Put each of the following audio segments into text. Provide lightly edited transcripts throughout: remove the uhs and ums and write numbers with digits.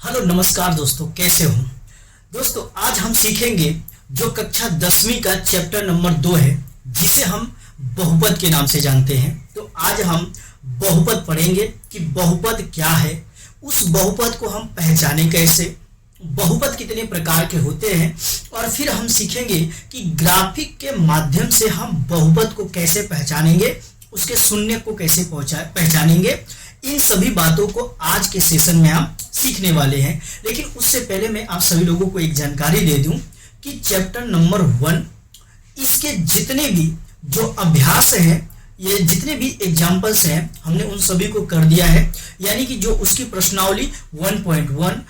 Hello नमस्कार दोस्तों, कैसे हो दोस्तों। आज हम सीखेंगे जो कक्षा 10वीं का चैप्टर नंबर 2 है, जिसे हम बहुपद के नाम से जानते हैं। तो आज हम बहुपद पढ़ेंगे कि बहुपद क्या है, उस बहुपद को हम पहचाने कैसे, बहुपद कितने प्रकार के होते हैं, और फिर हम सीखेंगे कि ग्राफिक के माध्यम से हम बहुपद को कैसे पहचानेंगे, उसके शून्य को कैसे पहचानेंगे। इन सभी बातों को आज के सेशन में हम सीखने वाले हैं। लेकिन उससे पहले मैं आप सभी लोगों को एक जानकारी दे दूं कि चैप्टर नंबर 1 इसके जितने भी जो अभ्यास हैं, ये जितने भी एग्जाम्पल्स हैं, हमने उन सभी को कर दिया है। यानी कि जो उसकी प्रश्नावली 1.1,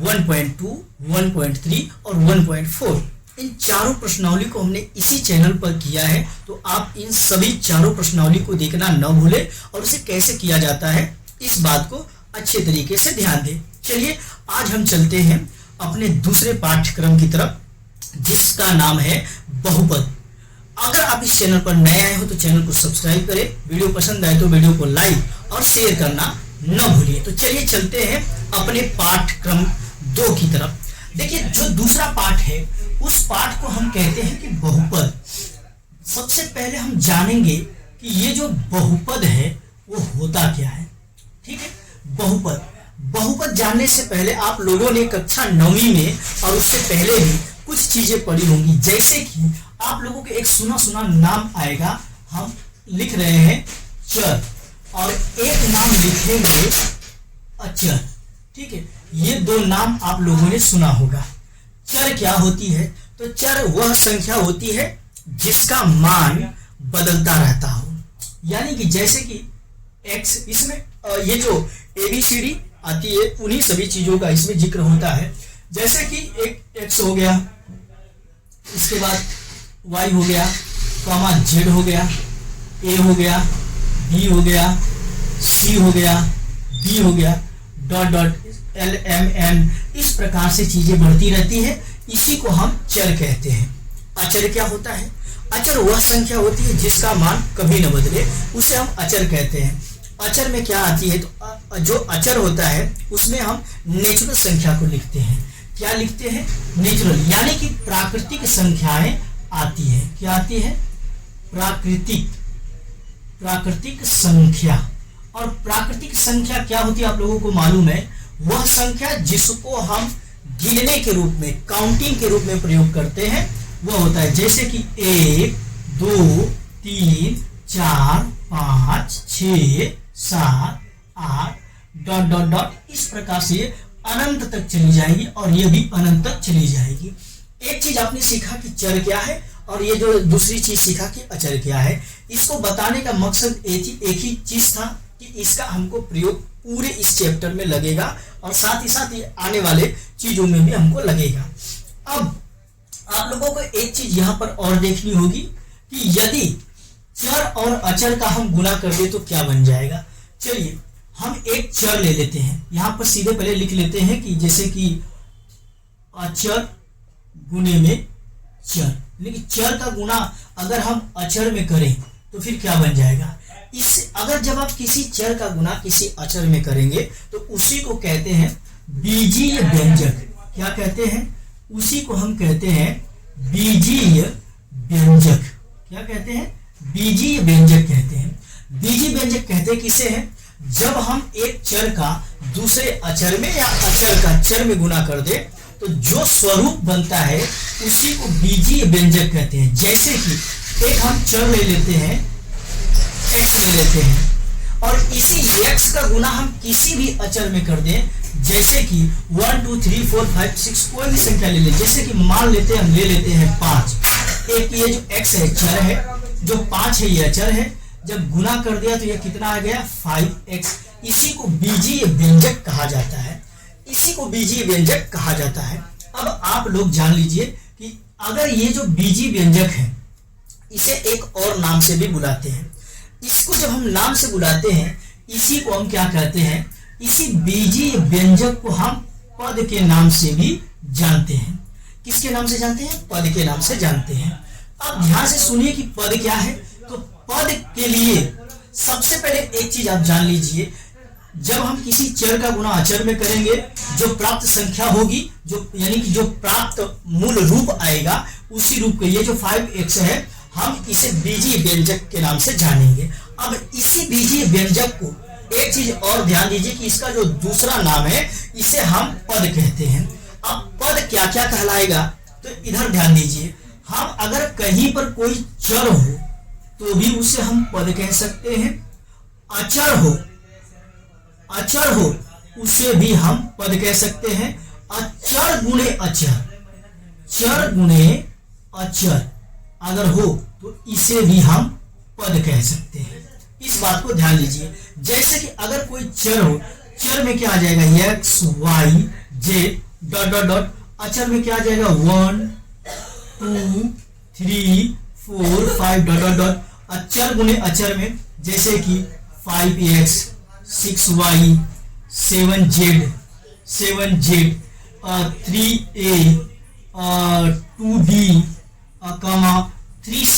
1.2, 1.3 और 1.4, इन चारों प्रश्नावली को हमने इसी चैनल पर किया है। तो आप इन सभी चारों प्रश्नावली को देखना न भूलें और उसे कैसे किया जाता है इस बात को अच्छे तरीके से ध्यान दें। चलिए आज हम चलते हैं अपने दूसरे पाठ्यक्रम की तरफ, जिसका नाम है बहुपद। अगर आप इस चैनल पर नए आए हो तो चैनल को सब्सक्राइब करें, वीडियो पसंद आए तो वीडियो को लाइक और शेयर करना न भूलिए। तो चलिए चलते हैं अपने पाठ्यक्रम 2 की तरफ। देखिए, जो दूसरा पाठ है उस पाठ को हम कहते हैं कि बहुपद। सबसे पहले हम जानेंगे कि ये जो बहुपद है वो होता क्या है। ठीक है, बहुपद जानने से पहले आप लोगों ने कक्षा 9वीं में और उससे पहले भी कुछ चीजें पढ़ी होंगी। जैसे कि आप लोगों के एक सुना सुना नाम आएगा, हम लिख रहे हैं चर, और एक नाम लिखेंगे अचर। ठीक है, ये 2 नाम आप लोगों ने सुना होगा। चर क्या होती है? तो चर वह संख्या होती है जिसका मान बदलता रहता हो। यानी कि जैसे कि x, इसमें ये जो ABCD आती है उन्हीं सभी चीजों का इसमें जिक्र होता है। जैसे कि एक x हो गया, इसके बाद y हो गया, कॉमा z हो गया, a हो गया, b हो गया, c हो गया, d हो गया, dot dot l m n, इस प्रकार से चीजें बढ़ती रहती है। इसी को हम चर कहते हैं। अचर क्या होता है? अचर वह संख्या होती है जिसका मान कभी न बदले, उसे हम अचर कहते हैं। अचर में क्या आती है? तो जो अचर होता है उसमें हम नेचुरल संख्या को लिखते हैं। क्या लिखते हैं? नेचुरल, यानी कि प्राकृतिक संख्याएं आती है। क्या आती है? प्राकृतिक संख्या। और प्राकृतिक संख्या क्या होती है आप लोगों को मालूम है? वह संख्या जिसको हम गिनने के रूप में, काउंटिंग के रूप में प्रयोग करते हैं, वह होता है। जैसे कि 1, 2, 3, 4, 5, 6, 7, 8, डॉट डॉट डॉट, इस प्रकार से ये अनंत तक चली जाएगी और ये भी अनंत तक चली जाएगी। एक चीज आपने सीखा कि चर क्या है, और ये जो दूसरी चीज सीखा कि अचर क्या है। इसको बताने का मकसद एक ही चीज था कि इसका हमको प्रयोग पूरे इस चैप्टर में लगेगा और साथ ही साथ ये आने वाले चीजों में भी हमको लगेगा। अब आप लोगों को एक चीज यहां पर और देखनी होगी कि यदि चर और अचर का हम गुना कर दे तो क्या बन जाएगा। चलिए हम एक चर ले लेते हैं, यहां पर सीधे पहले लिख लेते हैं कि जैसे कि अचर गुने में चर। लेकिन चर का गुना अगर हम अचर में करें तो फिर क्या बन जाएगा। इससे अगर जब आप किसी चर का गुना किसी अचर में करेंगे तो उसी को कहते हैं बीजीय व्यंजक। क्या कहते हैं? उसी को हम कहते हैं बीजीय व्यंजक। क्या कहते हैं? बीजीय व्यंजक कहते हैं। बीजीय व्यंजक कहते किसे हैं? जब हम एक चर का दूसरे अचर में या अचर का चर में गुना कर दे तो जो स्वरूप बनता है उसी को बीजीय व्यंजक कहते हैं। जैसे कि एक हम चर ले लेते हैं, x ले लेते हैं, और इसी x का गुना हम किसी भी अचर में कर दें, जैसे कि 1 2 3 4 5 6 कोई भी संख्या ले लें। जैसे कि मान लेते हैं, हम ले लेते हैं 5। एक ये जो x है चर है, जो 5 है ये अचर है। जब गुना कर दिया तो ये कितना आ गया? 5x। इसी को बीजीय व्यंजक कहा जाता है। इसी को बीजीय व्यंजक कहा जाता है। अब आप लोग जान लीजिए कि अगर ये जो बीजीय व्यंजक है इसे एक और नाम से भी बुलाते हैं। इसको जब हम नाम से बुलाते हैं, इसी को हम क्या कहते हैं? इसी बीजीय व्यंजक को हम पद के नाम से भी जानते हैं। किसके नाम से जानते हैं? पद के नाम से जानते हैं। अब ध्यान से सुनिए कि पद क्या है। तो पद के लिए सबसे पहले एक चीज आप जान लीजिए, जब हम किसी चर का गुणा अचर में करेंगे, जो प्राप्त संख्या होगी, जो यानी कि जो प्राप्त मूल रूप आएगा, उसी रूप को, ये जो 5x है, हम इसे बीजीय व्यंजक के नाम से जानेंगे। अब इसी बीजीय व्यंजक को एक चीज और ध्यान दीजिए कि इसका जो दूसरा नाम है, इसे हम पद कहते हैं। अब पद क्या क्या कहलाएगा, तो इधर ध्यान दीजिए। हम अगर कहीं पर कोई चर हो तो भी उसे हम पद कह सकते हैं, अचर हो उसे भी हम पद कह सकते हैं। अचर गुणे अचर, चर गुणे अचर अगर हो तो इसे भी हम पद कह सकते हैं। इस बात को ध्यान दीजिए। जैसे कि अगर कोई चर हो, चर में क्या आ जाएगा, x y z dot dot dot, अचर में क्या आ जाएगा, 1 2 3 4 5 डॉट डॉट डॉट। अचर गुणे अचर में जैसे कि 5x 6y 7z 3a 2b 3c,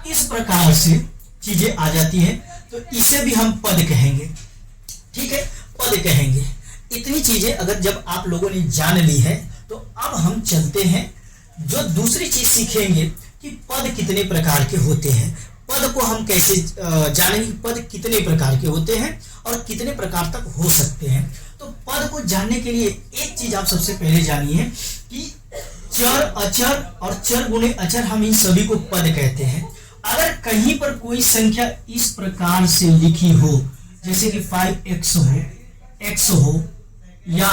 इस प्रकार से चीजें आ जाती हैं, तो इसे भी हम पद कहेंगे। ठीक है, पद कहेंगे। इतनी चीजें अगर जब आप लोगों ने जान ली है, तो अब हम चलते हैं जो दूसरी चीज सीखेंगे कि पद कितने प्रकार के होते हैं। पद को हम कैसे जानेंगे, पद कितने प्रकार के होते हैं और कितने प्रकार तक हो सकते हैं। तो पद को जानने के लिए एक चीज आप सबसे पहले जानिए कि चर, अचर और चर गुणे अचर, हम इन सभी को पद कहते हैं। अगर कहीं पर कोई संख्या इस प्रकार से लिखी हो, जैसे कि 5x हो, x हो, या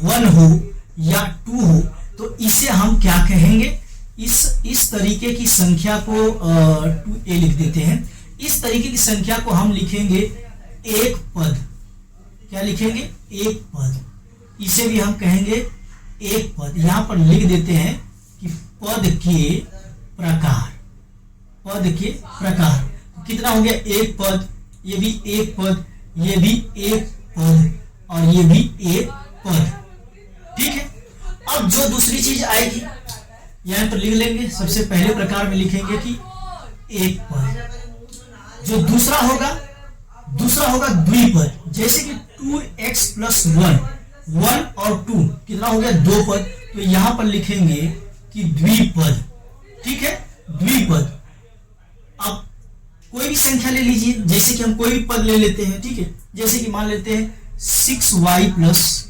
1 हो या 2 हो, तो इसे हम क्या कहेंगे, इस तरीके की संख्या को 2a लिख देते हैं। इस तरीके की संख्या को हम लिखेंगे एक पद। क्या लिखेंगे, एक पद। इसे भी हम कहेंगे एक पद। यहां पर लिख देते हैं कि पद के प्रकार, पद के प्रकार कितना हो गया, एक पद, ये भी एक पद, ये भी एक पद और ये भी एक पद। ठीक है, अब जो दूसरी चीज आएगी यहां पर लिख लेंगे। सबसे पहले प्रकार में लिखेंगे कि एक पद। जो दूसरा होगा द्विपद, जैसे कि 2x + 1 और 2 कितना हो गया, 2 पद, तो यहां पर लिखेंगे कि द्विपद। ठीक है, द्विपद। अब कोई भी संख्या ले लीजिए, जैसे कि हम कोई भी पद ले लेते हैं। ठीक है, जैसे कि मान लेते हैं 6y +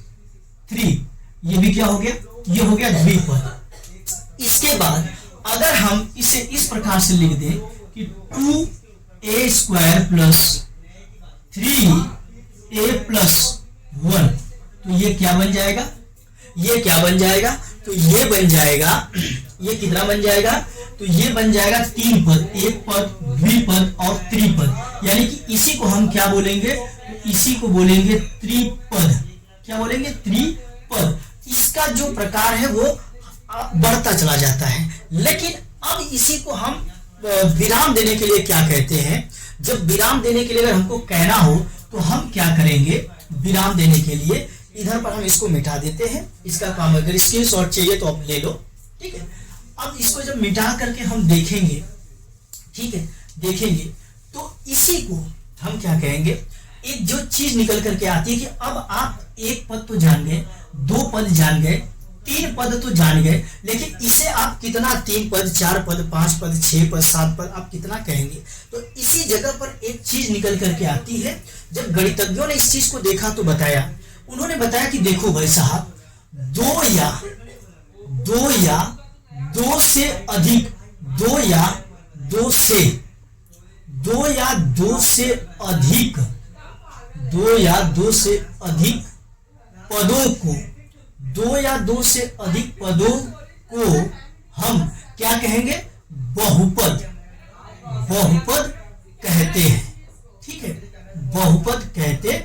3, ये भी क्या हो गया, ये हो गया द्विपद। इसके बाद अगर हम इसे इस प्रकार से लिख दें कि 2a² + 3a + 1, तो ये क्या बन जाएगा, तो ये बन जाएगा, ये कितना बन जाएगा, तो ये बन जाएगा 3 पद, एक पद, द्विपद और त्रिपद। यानी कि इसी को हम क्या बोलेंगे, इसी को बोलेंगे त्रिपद। क्या बोलेंगे, त्रिपद। इसका जो प्रकार है वो बढ़ता चला जाता है। लेकिन अब इसी को हम विराम देने के लिए क्या कहते हैं, जब विराम देने के लिए अगर हमको कहना हो तो हम क्या करेंगे, विराम देने के लिए इधर पर हम इसको मिटा देते हैं। इसका काम, अगर स्क्रीनशॉट चाहिए तो आप ले लो। ठीक है, अब इसको जब मिटा करके हम देखेंगे, ठीक है, देखेंगे तो इसी को हम क्या कहेंगे, एक जो चीज निकल करके आती है कि अब आप एक पद तो जान गए, 2 पद जान गए, 3 पद तो जान गए, लेकिन इसे आप कितना, 3 पद, 4 पद, 5 पद, 6 पद, 7 पद, आप कितना कहेंगे। तो इसी जगह पर एक चीज निकल करके आती है। जब गणितज्ञों ने इस चीज को देखा तो बताया, उन्होंने बताया कि देखो भाई साहब, 2 या 2 से अधिक, 2 या 2 से अधिक पदों को, 2 या 2 से अधिक पदों को हम क्या कहेंगे, बहुपद कहते हैं। ठीक है, बहुपद कहते हैं।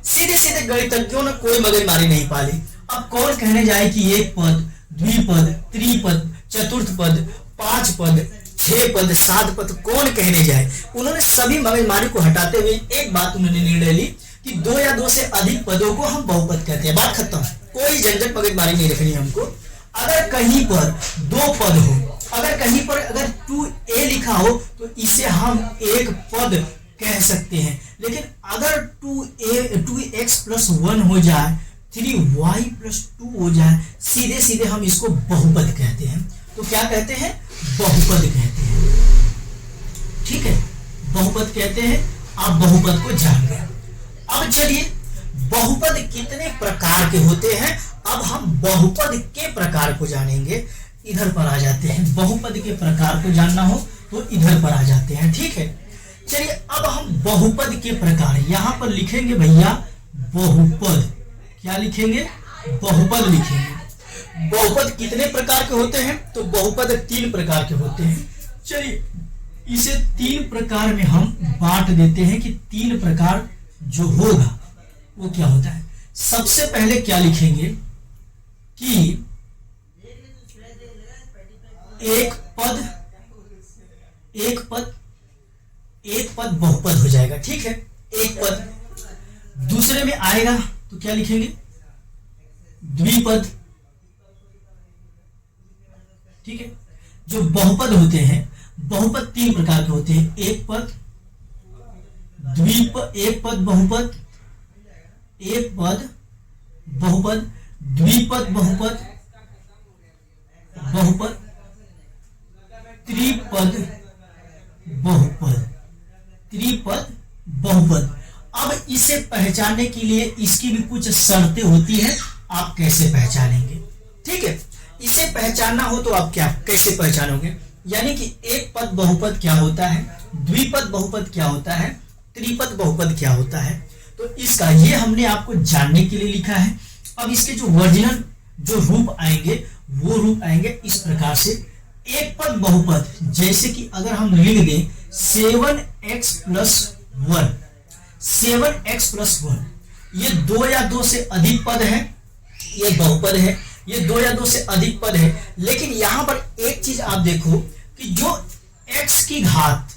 सीधे सीधे गणितज्ञों ने कोई मगजमारी नहीं पाली। अब कौन कहने जाए कि एक पद, द्विपद, त्रिपद, चतुर्थ पद, 5 पद, 6 पद, 7 पद, कौन कहने जाए। उन्होंने सभी मगजमारी को हटाते हुए एक बात उन्होंने निर्णय ली कि 2 या 2 से अधिक पदों को हम बहुपद कहते हैं। बात खत्म, कोई झंझट मगजमारी नहीं रखनी हमको। अगर कहीं पर 2 पद हो, अगर कहीं पर अगर 2a लिखा हो, तो इसे हम एक पद कह सकते हैं। लेकिन अगर 2x+1 हो जाए, 3y+2 हो जाए, सीधे सीधे हम इसको बहुपद कहते हैं। तो क्या कहते हैं? बहुपद कहते हैं। ठीक है, बहुपद कहते हैं। आप बहुपद को जान गए। अब चलिए, बहुपद कितने प्रकार के होते हैं, अब हम बहुपद के प्रकार को जानेंगे। इधर पर आ जाते हैं, बहुपद के प्रकार को जानना हो तो इधर पर आ जाते हैं। ठीक है, चलिए अब हम बहुपद के प्रकार यहां पर लिखेंगे भैया, बहुपद। क्या लिखेंगे? बहुपद लिखेंगे। बहुपद कितने प्रकार के होते हैं? तो बहुपद 3 प्रकार के होते हैं। चलिए इसे 3 प्रकार में हम बांट देते हैं कि 3 प्रकार जो होगा वो क्या होता है। सबसे पहले क्या लिखेंगे कि एक पद बहुपद हो जाएगा। ठीक है, एक पद। दूसरे में आएगा तो क्या लिखेंगे? द्विपद। ठीक है, जो बहुपद होते हैं, बहुपद 3 प्रकार के होते हैं। एक पद बहुपद, एक पद बहुपद, द्विपद बहुपद, त्रिपद बहुपद। अब इसे पहचानने के लिए इसकी भी कुछ शर्तें होती है। आप कैसे पहचानेंगे? ठीक है, इसे पहचानना हो तो आप क्या कैसे पहचानोगे? यानी कि एक पद बहुपद क्या होता है, द्विपद बहुपद क्या होता है, त्रिपद बहुपद क्या होता है। तो इसका ये हमने आपको जानने के लिए लिखा है। अब इसके जो ओरिजिनल जो रूप आएंगे वो रूप आएंगे इस प्रकार से। एक पद बहुपद, जैसे कि अगर हम लिख दें 7x+1, 7x+1, ये 2 या 2 से अधिक पद है, ये बहुपद है। ये 2 या 2 से अधिक पद है। लेकिन यहां पर एक चीज आप देखो कि जो x की घात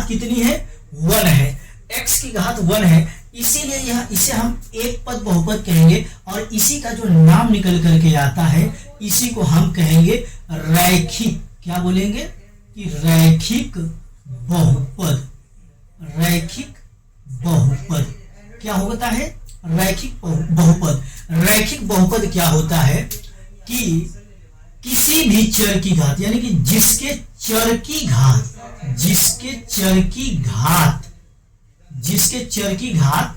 कितनी है? 1 है। x की घात 1 है, इसीलिए यह इसे हम एक पद बहुपद कहेंगे। और इसी का जो नाम निकल करके आता है, इसी को हम कहेंगे रैखिक। क्या बोलेंगे? कि रैखिक बहुपद। रैखिक बहुपद क्या होता है? रैखिक बहुपद। रैखिक बहुपद क्या होता है कि किसी भी चर की घात, यानी कि जिसके चर की घात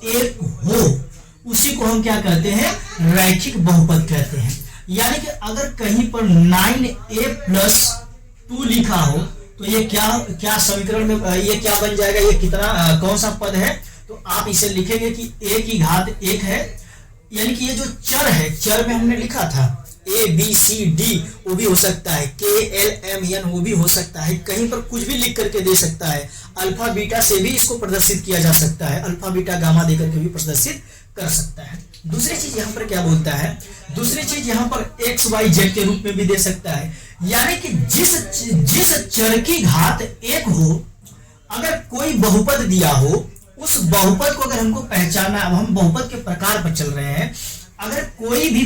एक हो, उसी को हम क्या कहते हैं? रैखिक बहुपद कहते हैं। यानी कि अगर कहीं पर 9a+2 लिखा हो तो ये क्या समीकरण में ये क्या बन जाएगा? ये कितना कौन सा पद है? तो आप इसे लिखेंगे कि a की घात 1 है। यानी कि ये जो चर है, चर में हमने लिखा था ABCD, वो भी हो सकता है, KLMN वो भी हो सकता है, कहीं पर कुछ भी लिख करके दे सकता है। अल्फा बीटा से भी इसको प्रदर्शित किया जा सकता है, अल्फा बीटा गामा देकर के भी प्रदर्शित कर सकता है। दूसरी चीज यहाँ पर क्या बोलता है? दूसरी चीज यहाँ पर XYZ के रूप में भी दे सकता है। यानी कि जिस चर की घात 1 हो, अगर कोई बहुपद दिया हो, उस बहुपद को अगर हमको पहचानना, अब हम बहुपद के प्रकार पर चल रहे हैं, अगर कोई भी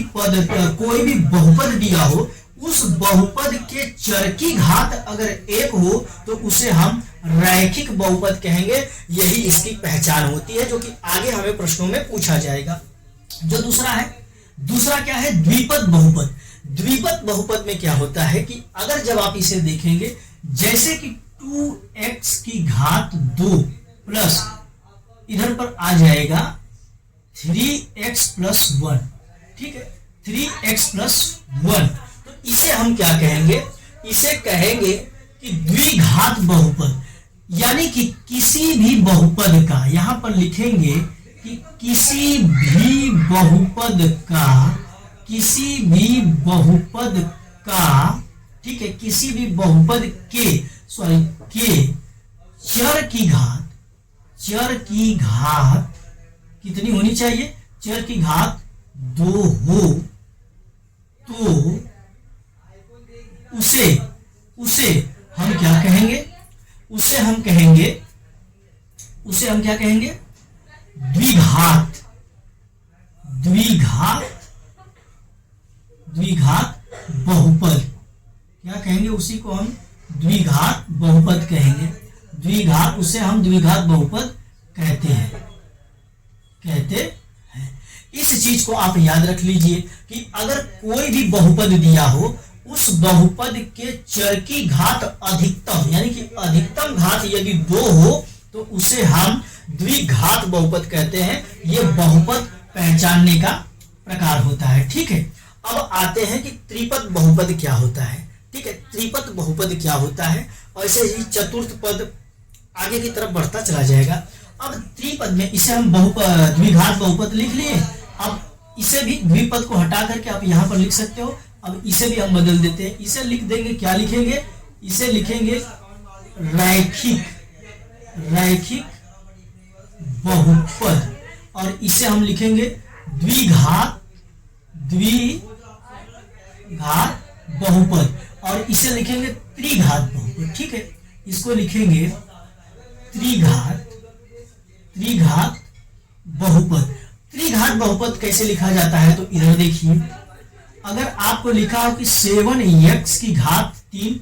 बहुपद दिया हो, उस बहुपद के चर की घात अगर 1 हो तो उसे हम रैखिक बहुपद कहेंगे। यही इसकी पहचान होती है, जो कि आगे हमें प्रश्नों में पूछा जाएगा। जो दूसरा क्या है? द्विपद बहुपद। द्विपद बहुपद में क्या होता है कि अगर जब आप इसे देखेंगे, जैसे कि 2x की घात 2 प्लस इधर पर आ जाएगा 3x+1। ठीक है, 3x+1, तो इसे हम क्या कहेंगे? इसे कहेंगे कि द्विघात बहुपद। यानी कि किसी भी बहुपद का, यहां पर लिखेंगे कि किसी भी बहुपद का, ठीक है, किसी भी बहुपद के चर की घात कितनी होनी चाहिए? चर की घात 2 हो तो उसे हम क्या कहेंगे? उसे हम क्या कहेंगे? द्विघात बहुपद। क्या कहेंगे? उसी को हम द्विघात बहुपद कहेंगे। द्विघात, उसे हम द्विघात बहुपद कहते हैं। इस चीज को आप याद रख लीजिए कि अगर कोई भी बहुपद दिया हो, उस बहुपद के चर की घात अधिकतम, यानी कि अधिकतम घात यदि 2 हो तो उसे हम द्विघात बहुपद कहते हैं। यह बहुपद पहचानने का प्रकार होता है। ठीक है, अब आते हैं कि त्रिपद बहुपद क्या होता है। ठीक है, त्रिपद बहुपद क्या होता है, ऐसे ही चतुर्थ पद आगे की तरफ बढ़ता चला जाएगा। अब त्रिपद में इसे हम द्विघात बहुपद लिख लिए। अब इसे भी द्विपद को हटा करके आप यहां पर लिख सकते हो। अब इसे भी हम बदल देते हैं, इसे लिख देंगे, क्या लिखेंगे, इसे लिखेंगे रैखिक बहुपद, और इसे हम लिखेंगे द्विघात बहुपद, और इसे लिखेंगे त्रिघात बहुपद। ठीक है, इसको लिखेंगे त्रिघात बहुपद। त्रिघात बहुपद कैसे लिखा जाता है, तो इधर देखिए, अगर आपको लिखा हो कि 7x की घात 3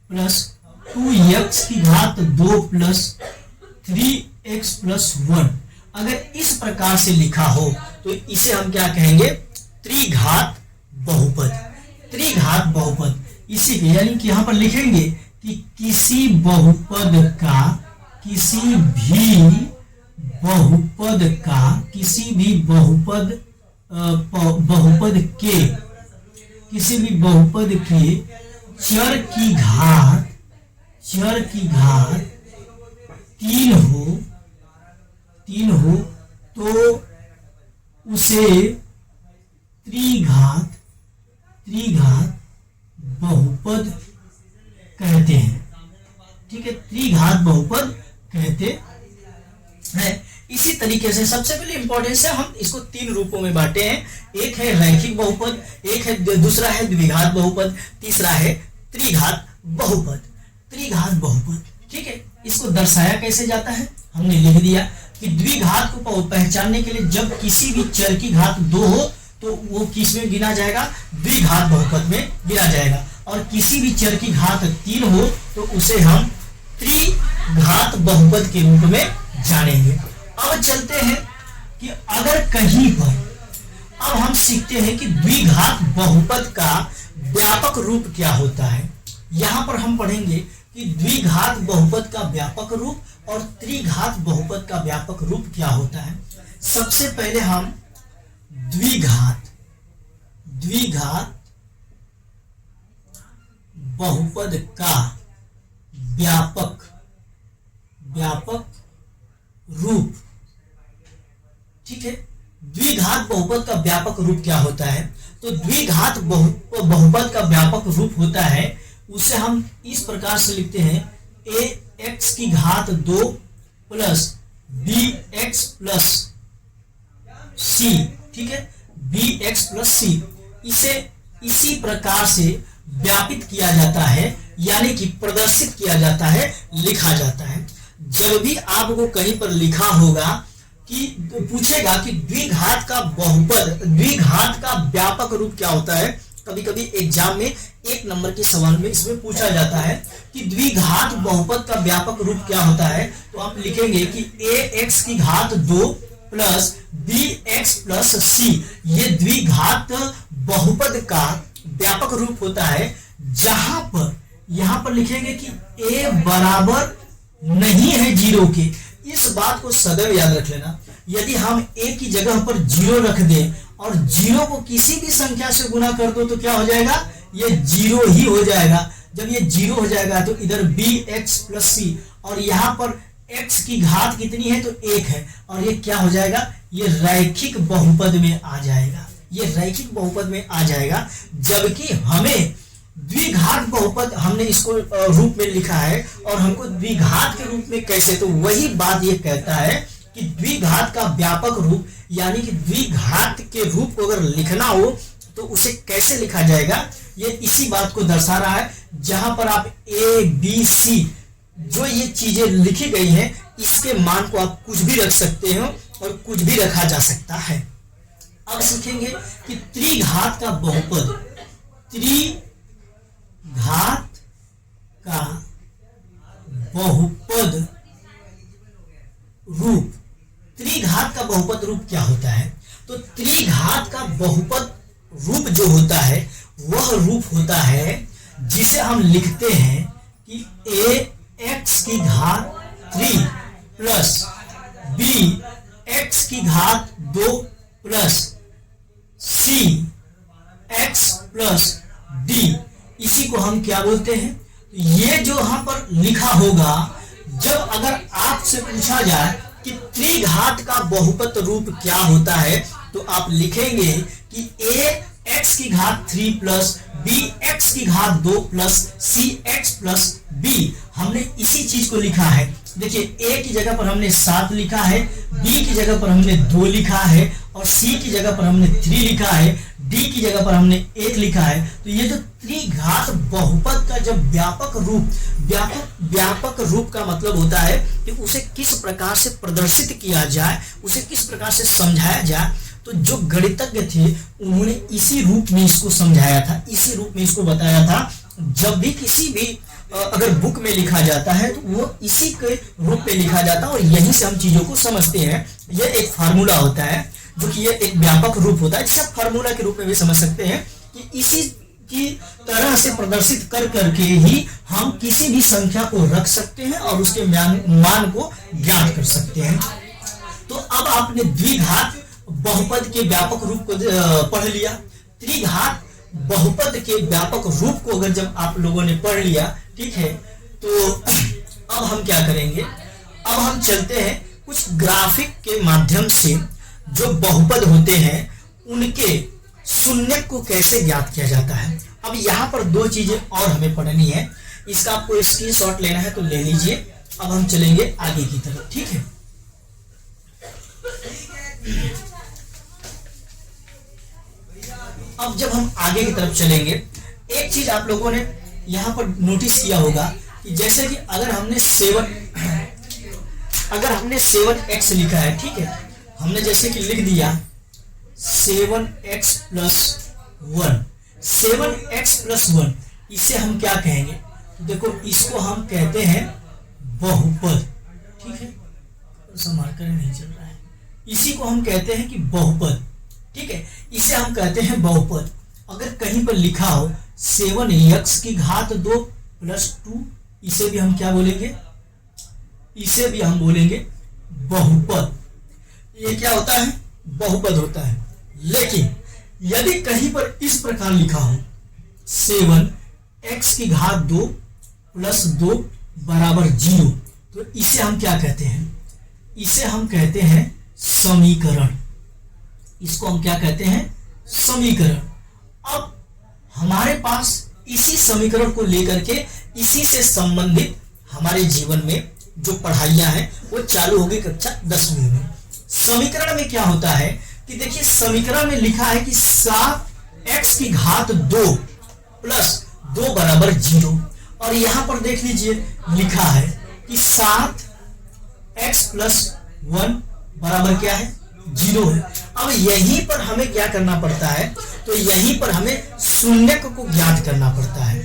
प्लस 2x की घात 2 प्लस 3x प्लस 1, अगर इस प्रकार से लिखा हो तो इसे हम क्या कहेंगे, त्रिघात बहुपद। इसी के यानी कि यहां पर लिखेंगे कि किसी भी बहुपद के चर की घात 3 हो तो उसे त्रिघात बहुपद कहते हैं। ठीक है, त्रिघात बहुपद कहते हैं। इसी तरीके से सबसे पहले इंपॉर्टेंस है, हम इसको 3 रूपों में बांटे हैं। एक है रैखिक बहुपद, एक है दूसरा है द्विघात बहुपद, तीसरा है त्रिघात बहुपद। ठीक है, इसको दर्शाया कैसे जाता है, हमने लिख दिया कि द्विघात को पहचानने के लिए जब किसी भी चर की घात 2 हो तो वो किस में गिना जाएगा, द्विघात बहुपद में गिना जाएगा, और किसी भी चर की घात 3 हो तो उसे हम त्रिघात बहुपद के रूप में जानेंगे। अब चलते हैं कि अगर कहीं पर, अब हम सीखते हैं कि द्विघात बहुपद का व्यापक रूप क्या होता है। यहां पर हम पढ़ेंगे कि द्विघात बहुपद का व्यापक रूप और त्रिघात बहुपद का व्यापक रूप क्या होता है। सबसे पहले हम द्विघात बहुपद का व्यापक रूप, ठीक है, द्विघात बहुपद का व्यापक रूप क्या होता है, तो द्विघात बहुपद का व्यापक रूप होता है, उसे हम इस प्रकार से लिखते हैं, ax की घात 2 प्लस bx प्लस c। ठीक है, bx प्लस c, इसे इसी प्रकार से व्यापित किया जाता है, यानी कि प्रदर्शित किया जाता है, लिखा जाता है। जब भी आपको कहीं पर लिखा होगा कि पूछेगा कि द्विघात का बहुपद, द्विघात का व्यापक रूप क्या होता है, कभी कभी एग्जाम में 1 नंबर के सवाल में इसमें पूछा जाता है कि द्विघात बहुपद का व्यापक रूप क्या होता है, तो आप लिखेंगे कि ax की घात 2 प्लस bx प्लस c, ये द्विघात बहुपद का व्यापक रूप होता है। जहां पर यहां पर लिखेंगे कि a बराबर नहीं है 0 के। इस बात को सदैव याद रख लेना, यदि हम a की जगह पर 0 रख दें और 0 को किसी भी संख्या से गुना कर दो तो क्या हो जाएगा, ये 0 ही हो जाएगा। जब ये 0 हो जाएगा तो इधर bx प्लस c, और यहां पर x की घात कितनी है तो 1 है, और ये क्या हो जाएगा, ये रैखिक बहुपद में आ जाएगा, ये रैखिक बहुपद में आ जाएगा। जबकि हमें द्विघात बहुपद, हमने इसको रूप में लिखा है, और हमको द्विघात के रूप में कैसे, तो वही बात ये कहता है कि द्विघात का व्यापक रूप, यानी कि द्विघात के रूप को अगर लिखना हो तो उसे कैसे लिखा जाएगा, ये इसी बात को दर्शा रहा है। जहां पर आप a b c जो ये चीजें लिखी गई हैं, इसके मान को आप कुछ भी रख सकते हो और कुछ भी रखा जा सकता है। अब सीखेंगे कि त्रिघात का बहुपद, त्रिघात का बहुपद रूप। त्रिघात का बहुपद रूप क्या होता है? तो त्रिघात का बहुपद रूप जो होता है वह रूप होता है जिसे हम लिखते हैं कि ax की घात 3 प्लस bx की घात 2 plus c x plus d। इसी को हम क्या बोलते हैं? ये जो यहाँ पर लिखा होगा, जब अगर आपसे पूछा जाए कि त्रिघात का बहुपद रूप क्या होता है तो आप लिखेंगे कि ax की घात 3 प्लस bx की घात 2 प्लस cx प्लस b। हमने इसी चीज को लिखा है। देखिए, a की जगह पर हमने 7 लिखा है, b की जगह पर हमने 2 लिखा है और c की जगह पर हमने 3 लिखा है, d की जगह पर हमने 1 लिखा है। तो ये जो त्रिघात बहुपद का जब व्यापक रूप का मतलब होता है कि उसे किस प्रकार से प्रदर्शित किया जाए, उसे किस प्रकार से समझाया जाए। तो जो गणितज्ञ थे उन्होंने इसी रूप में इसको समझाया था, इसी रूप में इसको बताया था। जब भी किसी भी अगर बुक में लिखा जाता है तो वो इसी के रूप में लिखा जाता है और यहीं से हम चीजों को समझते हैं। यह एक फार्मूला होता है जो कि ये एक व्यापक रूप होता है, जिसे आप फार्मूला के रूप में भी समझ सकते हैं कि इसी की तरह से प्रदर्शित कर करके ही हम किसी भी संख्या को रख सकते हैं और उसके मान को ज्ञात कर सकते हैं। तो अब आपने द्विघात बहुपद के व्यापक रूप को पढ़ लिया। त्रिघात बहुपद के व्यापक रूप को अगर जब आप लोगों ने पढ़ लिया, ठीक है, तो अब हम क्या करेंगे? अब हम चलते हैं कुछ ग्राफिक के माध्यम से जो बहुपद होते हैं उनके शून्यक को कैसे ज्ञात किया जाता है। अब यहाँ पर 2 चीजें और हमें पढ़नी है, इसका आपको स्क्रीनशॉट लेना है तो ले लीजिए। अब हम चलेंगे आगे की तरफ, ठीक है। अब जब हम आगे की तरफ चलेंगे, एक चीज आप लोगों ने यहाँ पर नोटिस किया होगा कि जैसे कि अगर हमने 7x लिखा है, ठीक है, हमने जैसे कि लिख दिया 7x प्लस 1, 7x प्लस 1, इसे हम क्या कहेंगे? तो देखो, इसको हम कहते हैं बहुपद, ठीक है, मार्कर नहीं चल रहा है। इसी को हम कहते हैं कि बहुपद, ठीक है, इसे हम कहते हैं बहुपद। अगर कहीं पर लिखा हो 7x की घात 2 प्लस 2, इसे भी हम क्या बोलेंगे? इसे भी हम बोलेंगे बहुपद। ये क्या होता है? बहुपद होता है। लेकिन यदि कहीं पर इस प्रकार लिखा हो 7x की घात 2 प्लस 2 बराबर 0, तो इसे हम क्या कहते हैं? इसे हम कहते हैं समीकरण। इसको हम क्या कहते हैं? समीकरण। अब हमारे पास इसी समीकरण को लेकर के इसी से संबंधित हमारे जीवन में जो पढ़ाइयां हैं वो चालू हो गई कक्षा 10वीं में। समीकरण में क्या होता है कि देखिए, समीकरण में लिखा है कि 7x की घात 2 प्लस 2 बराबर 0, और यहां पर देख लीजिए लिखा है कि 7x प्लस 1 बराबर क्या है? 0 है। अब यहीं पर हमें क्या करना पड़ता है? तो यहीं पर हमें शून्यक को ज्ञात करना पड़ता है।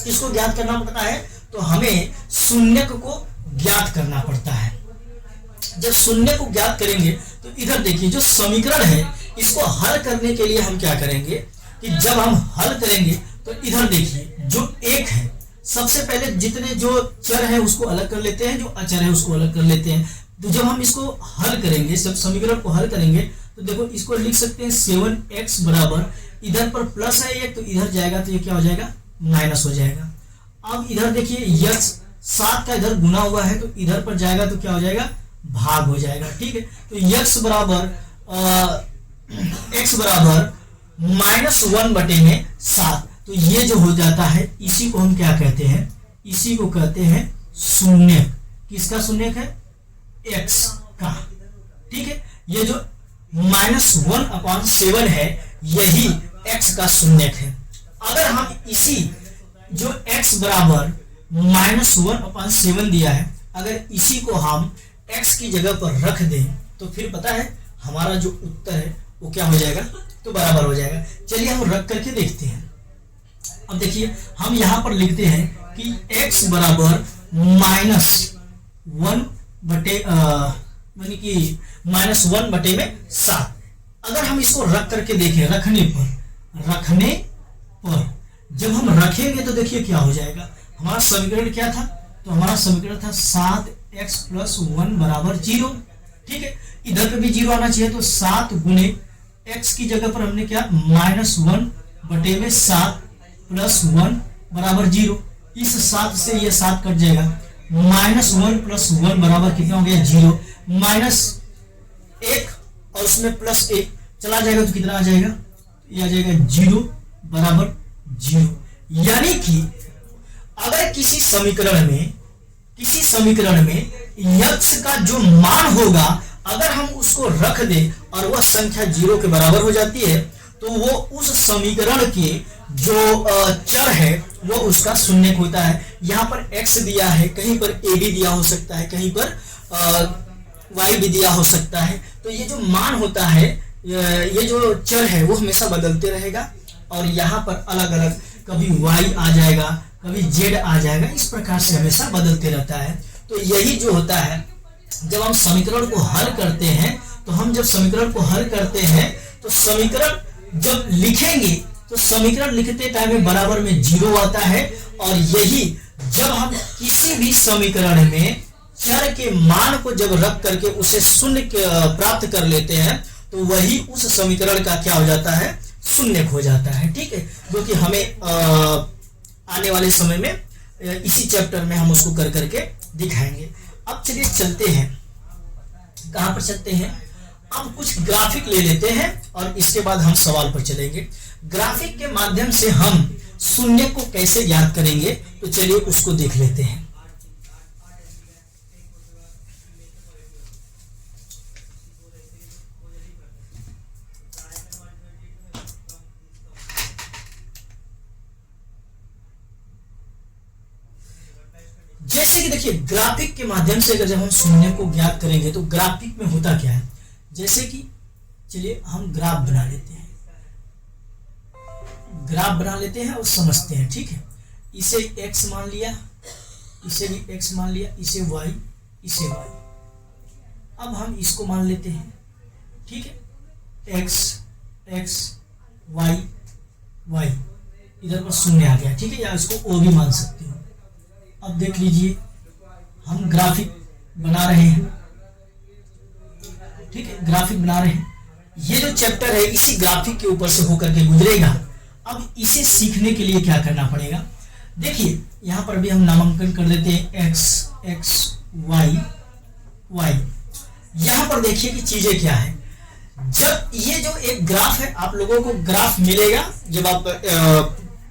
किसको ज्ञात करना पड़ता है? तो हमें शून्यक को ज्ञात करना पड़ता है। जब शून्य को ज्ञात करेंगे तो इधर देखिए, जो समीकरण है इसको हल करने के लिए हम क्या करेंगे कि जब हम हल करेंगे तो इधर देखिए, जो 1 है, सबसे पहले जितने जो चर है उसको अलग कर लेते हैं, जो अचर है उसको अलग कर लेते हैं। तो जब हम इसको हल करेंगे, सब समीकरण को हल करेंगे, तो देखो इसको लिख सकते हैं 7x बराबर, इधर पर प्लस है एक, तो इधर जाएगा तो ये क्या हो जाएगा? माइनस हो जाएगा। अब इधर देखिए x 7 का इधर गुना हुआ है, तो इधर पर जाएगा तो क्या हो जाएगा? भाग हो जाएगा, ठीक है। तो x बराबर -1/7, तो ये जो हो जाता है इसी को हम क्या कहते हैं? इसी को कहते हैं शून्यक। किसका शून्यक है? x का, ठीक है। ये जो -1/7 है यही x का शून्यक है। अगर हम इसी जो x बराबर -1/7 दिया है, अगर इसी को हम x की जगह पर रख दें तो फिर पता है हमारा जो उत्तर है वो क्या हो जाएगा? तो बराबर हो जाएगा। चलिए हम रख करके देखते हैं। अब देखिए, हम यहां पर लिखते हैं कि x बराबर -1/7। अगर हम इसको रख करके देखें, रखने पर जब हम रखेंगे तो देखिए क्या हो जाएगा। हमारा समीकरण क्या था, तो हमारा समीकरण था 7x + 1 = 0। ठीक है, इधर पे भी 0 आना चाहिए, तो 7 गुने x की जगह पर हमने क्या -1/7 + 1 = 0। इस 7 से ये 7 कट जाएगा, -1 + 1 बराबर कितना हो गया 0, -1 और उसमें +1 चला जाएगा तो कितना आ जाएगा, ये आ जाएगा 0 = 0। यानी कि अगर किसी समीकरण में x का जो मान होगा अगर हम उसको रख दें और वह संख्या 0 के बराबर हो जाती है तो वो उस समीकरण के जो चर है वो उसका शून्य होता है। यहाँ पर x दिया है, कहीं पर a भी दिया हो सकता है, कहीं पर y भी दिया हो सकता है। तो ये जो मान होता है, ये जो चर है वो हमेशा बदलते रहेगा और यहाँ पर अलग अलग कभी y आ जाएगा, कभी z आ जाएगा, इस प्रकार से हमेशा बदलते रहता है। तो यही जो होता है जब हम समीकरण को हल करते हैं, तो हम जब समीकरण को हल करते हैं तो समीकरण जब लिखेंगे तो समीकरण लिखते टाइम में बराबर में 0 आता है। और यही जब हम किसी भी समीकरण में चर के मान को जब रख करके उसे शून्य प्राप्त कर लेते हैं तो वही उस समीकरण का क्या हो जाता है, शून्य हो जाता है। ठीक है, जो कि हमें आने वाले समय में इसी चैप्टर में हम उसको कर करके दिखाएंगे। अब चलिए चलते हैं, कहां पर चलते हैं, अब कुछ ग्राफिक ले लेते हैं और इसके बाद हम सवाल पर चलेंगे। ग्राफिक के माध्यम से हम शून्य को कैसे ज्ञात करेंगे, तो चलिए उसको देख लेते हैं। जैसे कि देखिए ग्राफिक के माध्यम से अगर जब हम शून्य को ज्ञात करेंगे तो ग्राफिक में होता क्या है, जैसे कि चलिए हम ग्राफ बना लेते हैं और समझते हैं। ठीक है, इसे x मान लिया, इसे भी x मान लिया, इसे y, इसे y। अब हम इसको मान लेते हैं। ठीक है, x y y, इधर पर शून्य आ गया। ठीक है, या इसको o भी मान सकते हो। अब देख लीजिए हम ग्राफिक बना रहे हैं। ठीक है, ग्राफिक बना रहे हैं। ये जो चैप्टर है इसी ग्राफिक के ऊपर से होकर के गुजरेगा। अब इसे सीखने के लिए क्या करना पड़ेगा, देखिए यहां पर भी हम नामांकन कर देते हैं x y y। यहां पर देखिए कि चीजें क्या है। जब ये जो एक ग्राफ है, आप लोगों को ग्राफ मिलेगा जब आप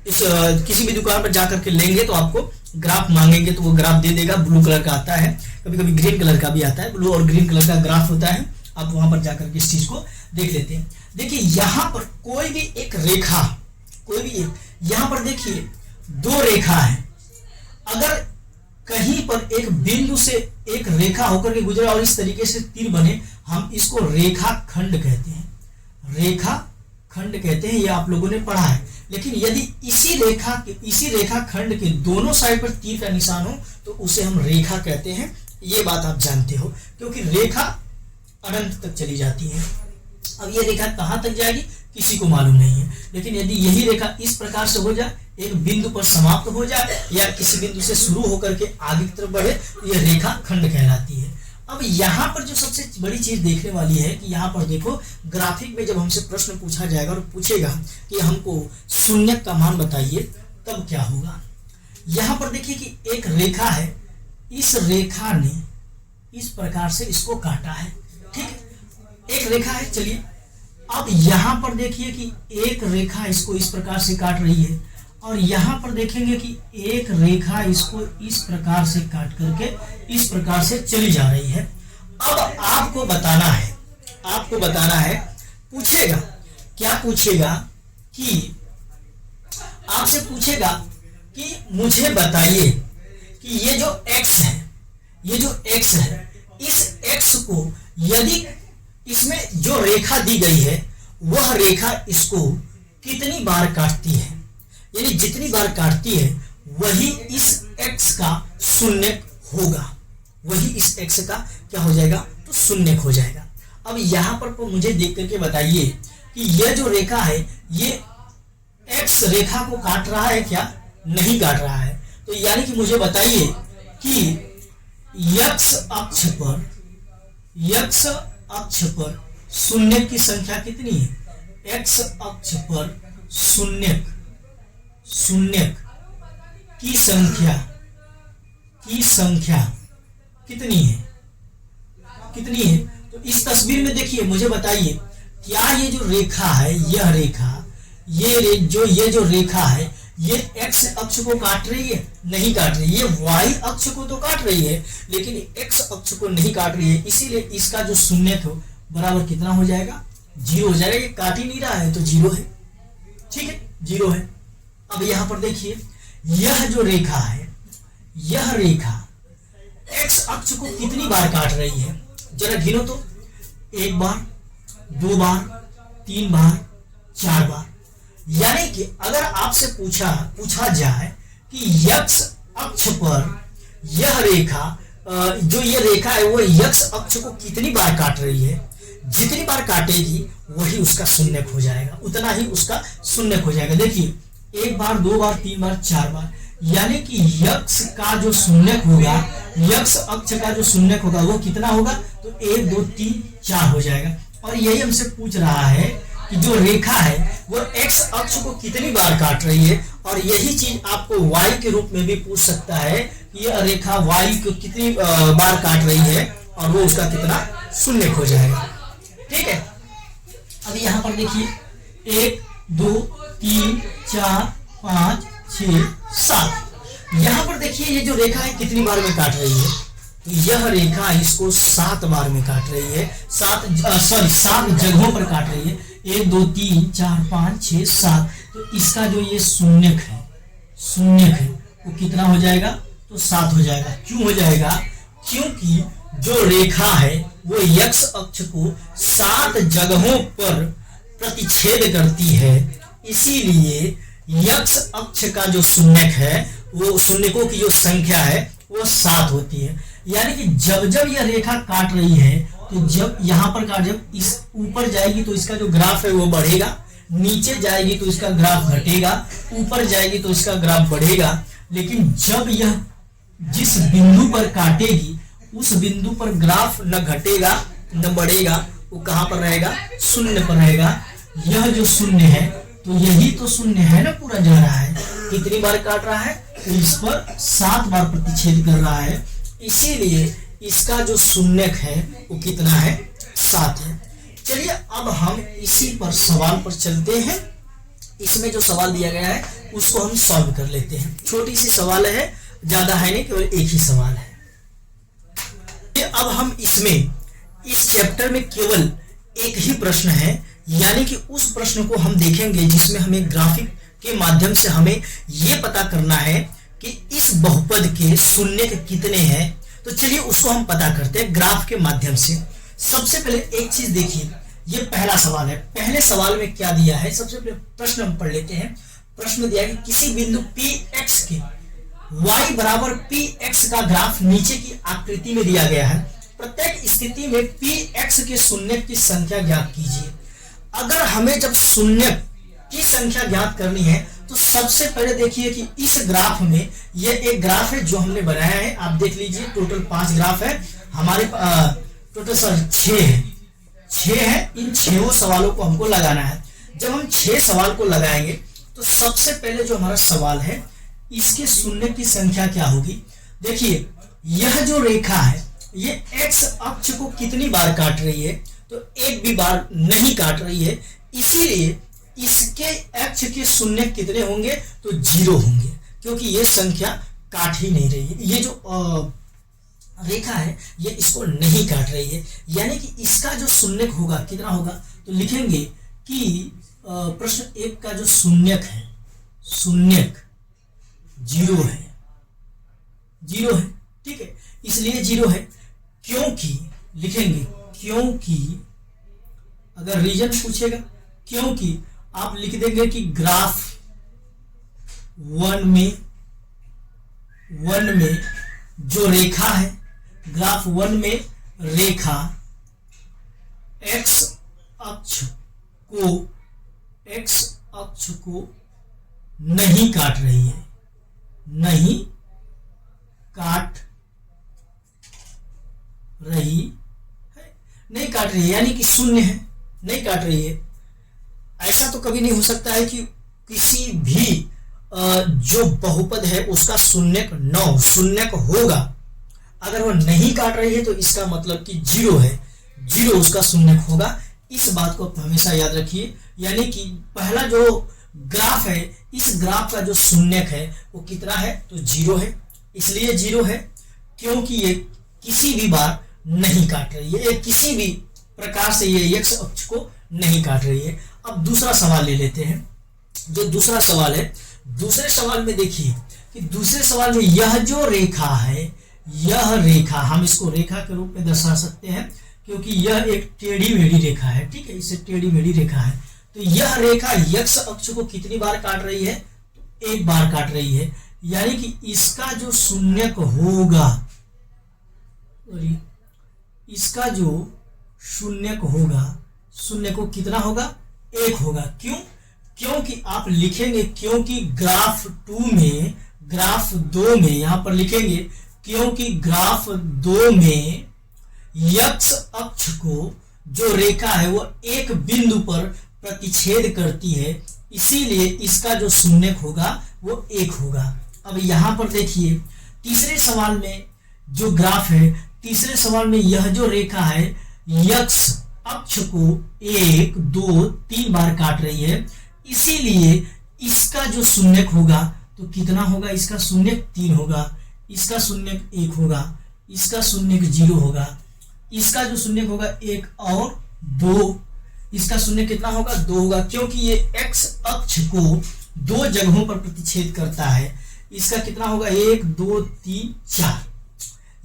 किसी भी दुकान पर जाकर के लेंगे तो आपको ग्राफ मांगेंगे तो वो ग्राफ दे देगा। ब्लू कलर का आता है, कभी कभी ग्रीन कलर का भी आता है, ब्लू और ग्रीन कलर का ग्राफ होता है। आप वहां पर जाकर के इस चीज को देख लेते हैं। देखिए यहां पर कोई भी एक रेखा, यहां पर देखिए 2 रेखा है। अगर कहीं पर एक बिंदु से एक रेखा होकर के गुजरा और इस तरीके से तीर बने, हम इसको रेखा खंड कहते हैं। रेखा खंड कहते हैं, ये आप लोगों ने पढ़ा है। लेकिन यदि इसी रेखा खंड के दोनों साइड पर तीर का निशान हो तो उसे हम रेखा कहते हैं। ये बात आप जानते हो, क्योंकि रेखा अनंत तक चली जाती है। अब ये रेखा कहां तक जाएगी किसी को मालूम नहीं है, लेकिन यदि यही रेखा इस प्रकार से हो जाए, एक बिंदु पर समाप्त हो जाए या किसी बिंदु से शुरू होकर के आगे की तरफ बढ़े, यह रेखा खंड कहलाती है। अब यहाँ पर जो सबसे बड़ी चीज देखने वाली है कि यहाँ पर देखो ग्राफिक में जब हमसे प्रश्न पूछा जाएगा और पूछेगा कि हमको शून्य का मान बताइए, तब क्या होगा। यहाँ पर देखिए कि एक रेखा है, इस रेखा ने इस प्रकार से इसको काटा है। ठीक है, एक रेखा है। चलिए अब यहाँ पर देखिए कि एक रेखा इसको इस प्रकार से काट रही है और यहाँ पर देखेंगे कि एक रेखा इसको इस प्रकार से काट करके इस प्रकार से चली जा रही है। अब आपको बताना है, पूछेगा क्या, पूछेगा कि आपसे पूछेगा कि मुझे बताइए कि ये जो x है, इस x को यदि इसमें जो रेखा दी गई है वह रेखा इसको कितनी बार काटती है, यानी जितनी बार काटती है वही इस x का शून्यक होगा, वही इस x का क्या हो जाएगा, तो शून्यक हो जाएगा। अब यहाँ पर मुझे देख करके बताइए कि यह जो रेखा है ये x रेखा को काट रहा है क्या, नहीं काट रहा है। तो यानी कि मुझे बताइए कि x अक्ष पर शून्यक की संख्या कितनी है, x अक्ष पर शून्यक की संख्या कितनी है। तो इस तस्वीर में देखिए, मुझे बताइए क्या ये जो रेखा है, यह रेखा ये जो रेखा है ये x अक्ष को काट रही है, नहीं काट रही है। ये y अक्ष को तो काट रही है लेकिन x अक्ष को नहीं काट रही है, इसीलिए इसका जो शून्यक हो बराबर कितना हो जाएगा, 0 हो जाएगा। ये काट ही नहीं रहा है तो 0 है, ठीक है, 0 है। अब यहां पर देखिए यह जो रेखा है, यह रेखा x अक्ष को कितनी बार काट रही है, जरा गिनो तो, 1 बार, 2 बार, 3 बार, 4 बार। यानी कि अगर आपसे पूछा जाए कि x अक्ष पर यह रेखा जो ये रेखा है वो x अक्ष को कितनी बार काट रही है, जितनी बार काटेगी वही उसका शून्यक हो जाएगा, उतना ही उसका शून्यक हो जाएगा। देखिए 1 बार, 2 बार, 3 बार, 4 बार, यानी कि x का जो शून्यक होगा, x अक्ष का जो शून्यक होगा वो कितना होगा, तो 1, 2, 3, 4 हो जाएगा। और यही हमसे पूछ रहा है कि जो रेखा है वो x अक्ष को कितनी बार काट रही है, और यही चीज आपको y के रूप में भी पूछ सकता है कि यह रेखा y को कितनी बार काट रही है और वो उसका कितना शून्यक हो जाएगा, ठीक है। अब यहाँ पर देखिए 1, 2, 3, 4, 5, 6, 7, यहाँ पर देखिए ये जो रेखा है कितनी बार में काट रही है, तो यह रेखा इसको 7 बार में काट रही है, 7 जगहों पर काट रही है, 1, 2, 3, 4, 5, 6, 7। तो इसका जो ये शून्यक है वो कितना हो जाएगा, तो 7 हो जाएगा। क्यों हो जाएगा, क्योंकि जो रेखा है वो x अक्ष को 7 जगहों पर प्रतिच्छेद करती है, इसीलिए x अक्ष का जो शून्यक है वो शून्यकों की जो संख्या है वो 7 होती है। यानी कि जब यह रेखा काट रही है तो जब यहाँ पर जब इस ऊपर जाएगी तो इसका जो ग्राफ है वो बढ़ेगा, नीचे जाएगी तो इसका ग्राफ घटेगा, ऊपर जाएगी तो इसका ग्राफ बढ़ेगा। लेकिन जब यह जिस बिंदु पर काटेगी उस बिंदु पर ग्राफ न घटेगा न बढ़ेगा, वो कहां पर रहेगा, शून्य पर रहेगा। यह जो शून्य है तो यही तो शून्य है ना, पूरा जा रहा है, कितनी बार काट रहा है, तो इस पर 7 बार प्रतिच्छेद कर रहा है, इसीलिए इसका जो शून्यक है वो कितना है, 7 है। चलिए अब हम इसी पर सवाल पर चलते हैं। इसमें जो सवाल दिया गया है उसको हम सॉल्व कर लेते हैं। छोटी सी सवाल है, ज्यादा है नहीं, केवल एक ही सवाल है। अब हम इस चैप्टर में केवल एक ही प्रश्न है, यानी कि उस प्रश्न को हम देखेंगे जिसमें हमें ग्राफिक के माध्यम से हमें यह पता करना है कि इस बहुपद के शून्यक कितने हैं। तो चलिए उसको हम पता करते हैं ग्राफ के माध्यम से। सबसे पहले एक चीज देखिए, ये पहला सवाल है। पहले सवाल में क्या दिया है, सबसे पहले प्रश्न हम पढ़ लेते हैं। प्रश्न दिया है कि किसी बिंदु Px के y बराबर Px का ग्राफ नीचे की आकृति में दिया गया है। प्रत्येक स्थिति में Px के शून्यक की संख्या ज्ञात कीजिए। अगर हमें जब शून्यक की संख्या ज्ञात करनी है तो सबसे पहले देखिए कि इस ग्राफ में ये एक ग्राफ है जो हमने बनाया है, आप देख लीजिए। टोटल 5 ग्राफ है हमारे, टोटल 6 है। इन 6 सवालों को हमको लगाना है। जब हम 6 सवाल को लगाएंगे तो सबसे पहले जो हमारा सवाल है इसके शून्यक की संख्या क्या होगी। देखिए यह जो रेखा है ये x अक्ष को कितनी बार काट रही है, तो एक भी बार नहीं काट रही है, इसीलिए इसके x के शून्य कितने होंगे, तो 0 होंगे, क्योंकि ये संख्या काट ही नहीं रही है। ये जो रेखा है ये इसको नहीं काट रही है, यानी कि इसका जो शून्यक होगा कितना होगा, तो लिखेंगे कि प्रश्न 1 का जो शून्यक है, शून्यक 0 है, 0 है, ठीक है। इसलिए 0 है क्योंकि लिखेंगे, क्योंकि अगर रीजन पूछेगा, क्योंकि आप लिख देंगे कि ग्राफ 1 में जो रेखा है, ग्राफ 1 में रेखा एक्स अक्ष को नहीं काट रही है, नहीं काट रही है, यानी कि शून्य है, नहीं काट रही है। ऐसा तो कभी नहीं हो सकता है कि किसी भी जो बहुपद है उसका शून्यक न हो, शून्यक होगा। अगर वो नहीं काट रही है तो इसका मतलब कि जीरो है, जीरो उसका शून्यक होगा। इस बात को हमेशा याद रखिए। यानी कि पहला जो ग्राफ है, इस ग्राफ का जो शून्यक है वो कितना है, तो जीरो है। इसलिए जीरो है क्योंकि ये किसी भी बार नहीं काट रही है, ये किसी भी प्रकार से ये एक्स अक्ष को नहीं काट रही है। अब दूसरा सवाल ले लेते हैं। जो दूसरा सवाल है, दूसरे सवाल में देखिए कि दूसरे सवाल में यह जो रेखा है, यह रेखा हम इसको रेखा के रूप में दर्शा सकते हैं क्योंकि यह एक टेढ़ी मेढ़ी रेखा है, ठीक है, इसे टेढ़ी मेढ़ी रेखा है। तो यह रेखा एक्स अक्ष को कितनी बार काट रही है, तो एक बार काट रही है। यानी कि इसका जो शून्यक होगा, इसका जो शून्यक होगा, शून्य को कितना होगा, एक होगा। क्यों, क्योंकि आप लिखेंगे, क्योंकि ग्राफ 2 में, ग्राफ 2 में यहां पर लिखेंगे क्योंकि ग्राफ 2 में एक्स अक्ष को जो रेखा है वो एक बिंदु पर प्रतिच्छेद करती है, इसीलिए इसका जो शून्यक होगा वो एक होगा। अब यहां पर देखिए तीसरे सवाल में जो ग्राफ है, तीसरे सवाल में यह जो रेखा है एक्स अक्ष को 1, 2, 3 बार काट रही है, इसीलिए इसका जो शून्यक होगा तो कितना होगा, इसका शून्यक 3 होगा, इसका शून्यक 1 होगा, इसका शून्यक 0 होगा, इसका जो शून्यक होगा 1 और 2, इसका शून्य कितना होगा, 2 होगा। क्योंकि ये एक्स अक्ष को 2 जगहों पर प्रतिच्छेद करता है, इसका कितना होगा, 1, 2, 3, 4।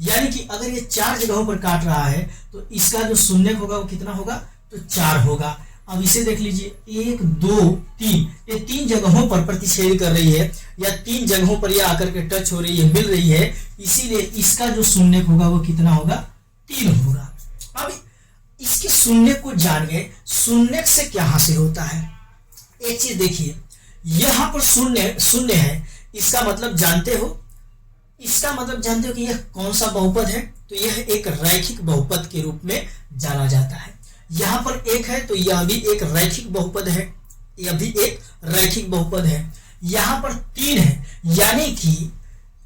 यानी कि अगर ये 4 जगहों पर काट रहा है तो इसका जो शून्यक होगा वो कितना होगा, तो 4 होगा। अब इसे देख लीजिए, 1, 2, 3, ये 3 जगहों पर प्रतिच्छेद कर रही है या 3 जगहों पर ये आकर के टच हो रही है, मिल रही है, इसीलिए इसका जो शून्यक होगा वो कितना होगा, 3 होगा। अब इसके शून्यक को जान गए, शून्यक से क्या हासिल होता है, एक चीज देखिए, यहां पर शून्य है, इसका मतलब जानते हो, इसका मतलब जानते हो कि यह कौन सा बहुपद है, तो यह एक रैखिक बहुपद के रूप में जाना जाता है। यहां पर 1 है तो यह भी एक रैखिक बहुपद है, यह भी एक रैखिक बहुपद है। यहां पर 3 है, यानी कि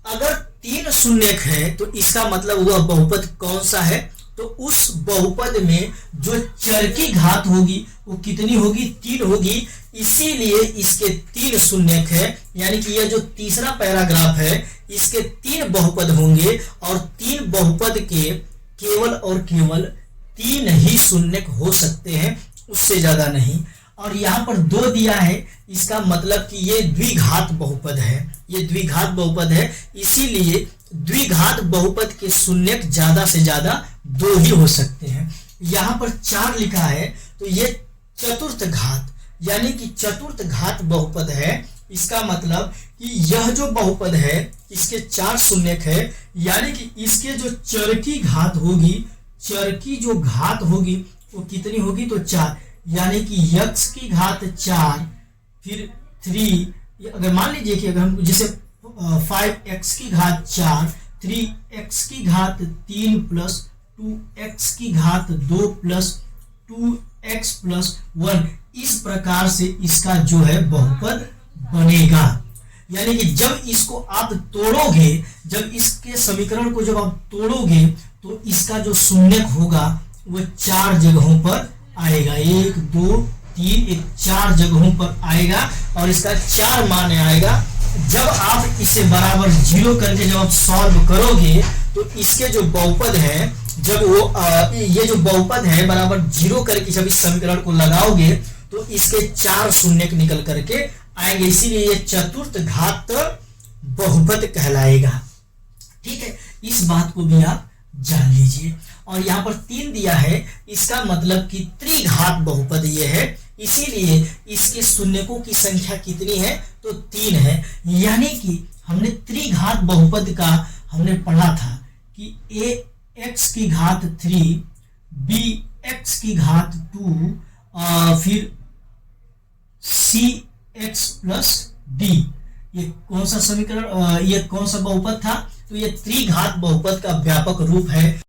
अगर 3 शून्यक है तो इसका मतलब वह बहुपद कौन सा है, तो उस बहुपद में जो चर की घात होगी वो कितनी होगी, 3 होगी, इसीलिए इसके 3 शून्यक है। यानी कि यह जो तीसरा पैराग्राफ है इसके 3 बहुपद होंगे और 3 बहुपद के केवल और केवल 3 ही शून्यक हो सकते हैं, उससे ज्यादा नहीं। और यहाँ पर 2 दिया है, इसका मतलब कि ये द्विघात बहुपद है, ये द्विघात बहुपद है, इसीलिए द्विघात बहुपद के शून्यक ज्यादा से ज्यादा 2 ही हो सकते हैं। यहाँ पर 4 लिखा है तो ये चतुर्थ घात यानी कि चतुर्थ घात बहुपद है। इसका मतलब कि यह जो बहुपद है इसके 4 शून्यक है, यानी कि इसके जो चर की घात होगी, चर की जो घात होगी वो कितनी होगी, तो 4, यानी कि x की घात 4 फिर 3, अगर मान लीजिए कि अगर हम जैसे 5x की घात 4, 3x की घात 3 प्लस 2x की घात 2 प्लस 2x प्लस 1, इस प्रकार से इसका जो है बहुपद बनेगा। यानी कि जब इसको आप तोड़ोगे, जब इसके समीकरण को जब आप तोड़ोगे तो इसका जो शून्यक होगा वो 4 जगहों पर आएगा, 1, 2, 3, 4 जगहों पर आएगा और इसका 4 मान आएगा। जब आप इसे बराबर 0 करके जब आप सॉल्व करोगे तो इसके जो बहुपद है, जब वो ये जो बहुपद है बराबर 0 करके जब इस समीकरण को लगाओगे तो इसके 4 शून्यक निकल करके आएंगे, इसीलिए ये चतुर्थ घात बहुपद कहलाएगा। ठीक है, इस बात को भी आप जान लीजिए। और यहाँ पर 3 दिया है, इसका मतलब कि त्रिघात बहुपद ये है, इसीलिए इसके शून्यकों की संख्या कितनी है, तो 3 है। यानी कि हमने त्रिघात बहुपद का हमने पढ़ा था कि ए एक्स की घात 3 बी एक्स की घात 2 फिर सी एक्स प्लस डी, ये कौन सा समीकरण, ये कौन सा बहुपद था? तो ये त्रिघात बहुपद का व्यापक रूप है।